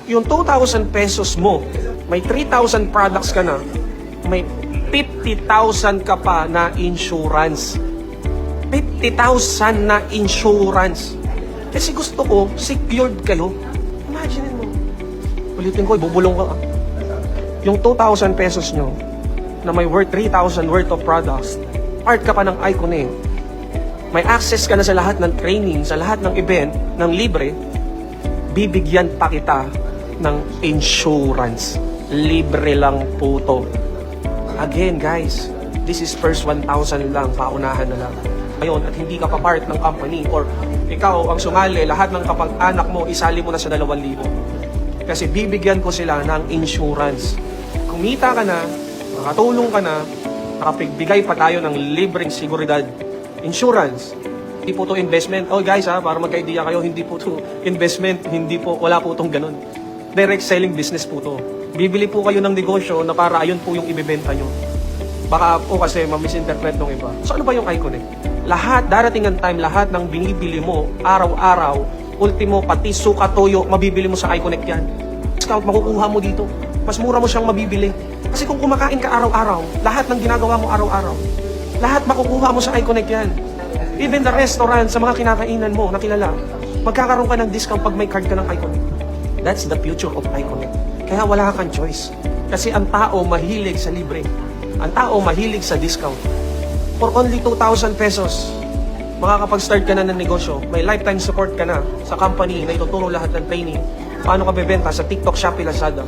Yung 2,000 pesos mo, may 3,000 products ka na, may 50,000 ka pa na insurance. 50,000 na insurance. Kasi gusto ko, secured kayo. Imagine mo. Ulitin ko, ibubulong ka. Yung 2,000 pesos nyo, na may worth 3,000 worth of products, part ka pa ng Iconet. May access ka na sa lahat ng training, sa lahat ng event, ng libre, bibigyan pa kita ng insurance. Libre lang po to. Again, guys, this is first 1,000 lang, paunahan na lang. Ngayon, at hindi ka pa part ng company or ikaw ang sumali, lahat ng kapag-anak mo, isali mo na sa 2,000. Kasi bibigyan ko sila ng insurance. Kumita ka na, nakatulong ka na, nakapagbigay pa tayo ng libreng seguridad. Insurance. Hindi po to investment. Oh guys para magka-idea kayo, hindi po to investment, hindi po, wala po tong ganun. Direct selling business po to. Bibili po kayo ng negosyo na para ayun po yung ibebenta nyo. Baka po kasi ma-misinterpret ng iba. So ano ba yung Iconet? Lahat, darating ang time, lahat ng binibili mo, araw-araw, ultimo, pati suka toyo, mabibili mo sa Iconet yan. Discount makukuha mo dito. Mas mura mo siyang mabibili. Kasi kung kumakain ka araw-araw, lahat ng ginagawa mo araw-araw, lahat makukuha mo sa Iconet yan. Even the restaurant, sa mga kinakainan mo, nakilala, magkakaroon ka ng discount pag may card ka ng Iconet. That's the future of Iconet. Kaya wala kang choice. Kasi ang tao mahilig sa libre. Ang tao mahilig sa discount. For only 2,000 pesos, makakapag-start ka na ng negosyo. May lifetime support ka na sa company na ituturo lahat ng training. Paano ka bebenta sa TikTok, Shopee, Lazada.